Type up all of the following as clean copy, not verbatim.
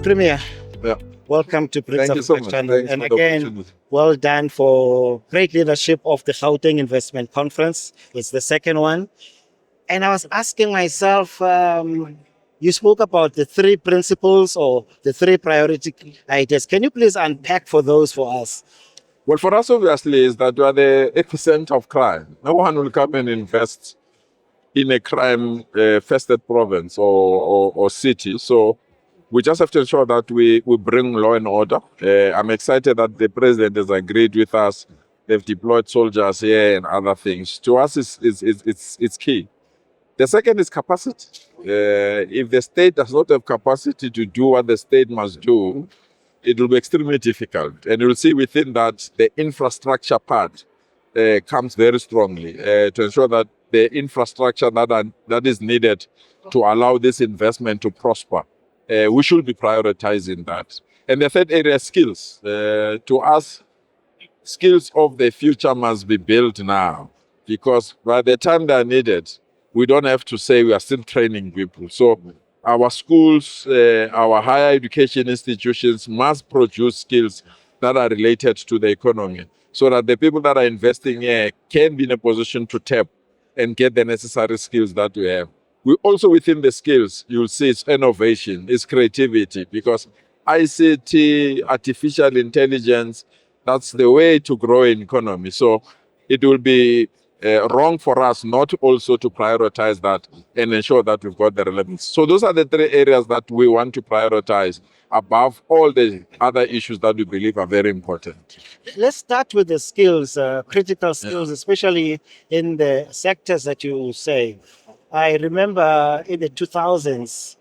Premier, Yeah. welcome to BRICS Thank you so Africa much. channel. Thanks And for the again, opportunity. well done for great leadership of the Gauteng Investment Conference. It's the second one. And I was asking myself, you spoke about the three principles or the three priority ideas. Can you please unpack for those for us? Well, for us, obviously, is that we are the epicenter of crime. No one will come and invest in a crime-fested province or city. So we just have to ensure that we bring law and order. I'm excited that the president has agreed with us. They've deployed soldiers here and other things. To us, it's key. The second is capacity. If the state does not have capacity to do what the state must do, it will be extremely difficult. And you'll see within that the infrastructure part comes very strongly to ensure that the infrastructure that is needed to allow this investment to prosper. We should be prioritizing that. And the third area is skills. To us, skills of the future must be built now, because by the time they are needed, we don't have to say we are still training people. So our schools, our higher education institutions must produce skills that are related to the economy, so that the people that are investing here can be in a position to tap and get the necessary skills that we have. We also, within the skills, you'll see it's innovation, it's creativity, because ICT, artificial intelligence, that's the way to grow an economy. So it will be wrong for us not also to prioritize that and ensure that we've got the relevance. So those are the three areas that we want to prioritize above all the other issues that we believe are very important. Let's start with the skills, critical skills, especially in the sectors that you say. I remember in the 2000s,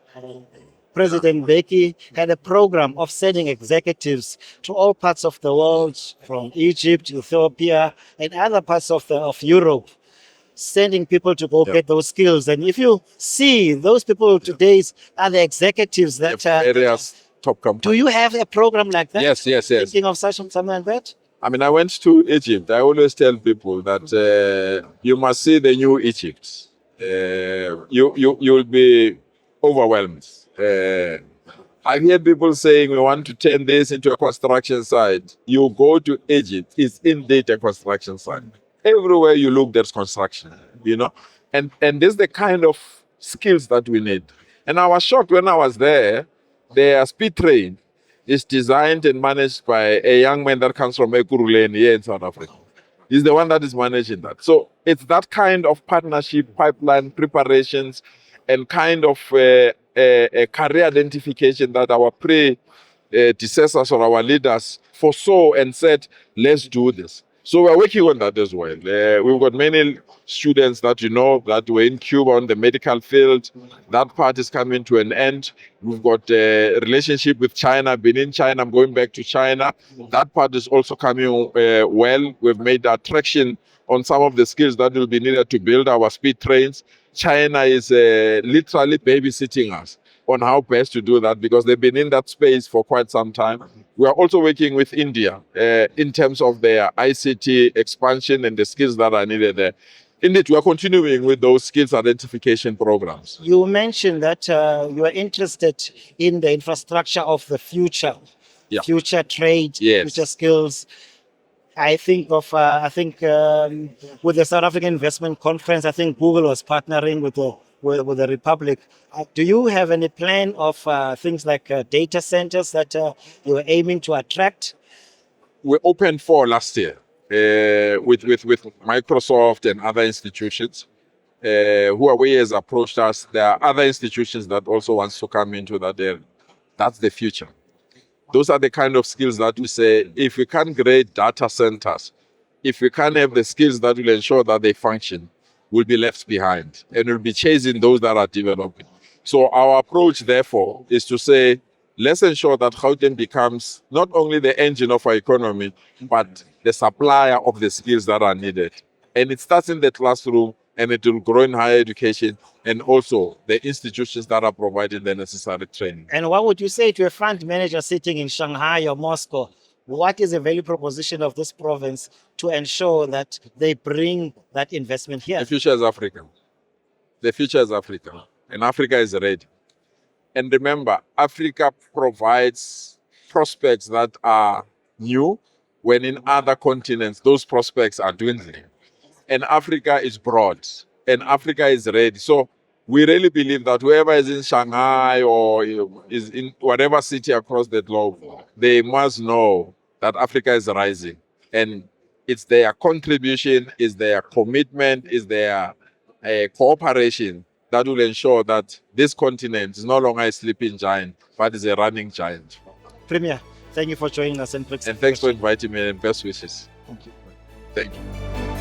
President Mbeki had a program of sending executives to all parts of the world, from Egypt, Ethiopia, and other parts of Europe, sending people to go get those skills. And if you see, those people today are the executives that areas top companies. Do you have a program like that? Yes. Thinking of something like that? I mean, I went to Egypt. I always tell people that you must see the new Egypt. You'll be overwhelmed. I hear people saying we want to turn this into a construction site. You go to Egypt, it's indeed a construction site. Everywhere you look, there's construction, and this is the kind of skills that we need. And I was shocked when I was there. Their speed train is designed and managed by a young man that comes from Ekurhuleni here in South Africa. He's the one that is managing that. So it's that kind of partnership, pipeline preparations, and kind of a career identification that our predecessors or our leaders foresaw and said, let's do this. So we're working on that as well. We've got many students that that were in Cuba on the medical field. That part is coming to an end. We've got a relationship with China. Been in China, I'm going back to China. That part is also coming well. We've made traction on some of the skills that will be needed to build our speed trains. China is literally babysitting us on how best to do that, because they've been in that space for quite some time. We are also working with India in terms of their ICT expansion and the skills that are needed there. Indeed, we are continuing with those skills identification programs. You mentioned that you are interested in the infrastructure of the future, future trade, future skills. I think with the South African Investment Conference, I think Google was partnering with the Republic. Do you have any plan of things like data centers that you are aiming to attract? We opened 4 last year with Microsoft and other institutions. Huawei has approached us. There are other institutions that also wants to come into that area. That's the future. Those are the kind of skills that we say, if we can't create data centers, if we can't have the skills that will ensure that they function, we'll be left behind, and we'll be chasing those that are developing. So our approach, therefore, is to say, let's ensure that Gauteng becomes not only the engine of our economy, but the supplier of the skills that are needed. And it starts in the classroom, and it will grow in higher education, and also the institutions that are providing the necessary training. And what would you say to a fund manager sitting in Shanghai or Moscow? What is the value proposition of this province to ensure that they bring that investment here? The future is Africa. The future is Africa. And Africa is ready. And remember, Africa provides prospects that are new, when in other continents, those prospects are dwindling. And Africa is broad, and Africa is ready. So we really believe that whoever is in Shanghai or is in whatever city across the globe, they must know that Africa is rising. And it's their contribution, is their commitment, is their cooperation that will ensure that this continent is no longer a sleeping giant, but is a running giant. Premier, thank you for joining us in BRICS. And thanks for inviting me, and best wishes. Thank you. Thank you.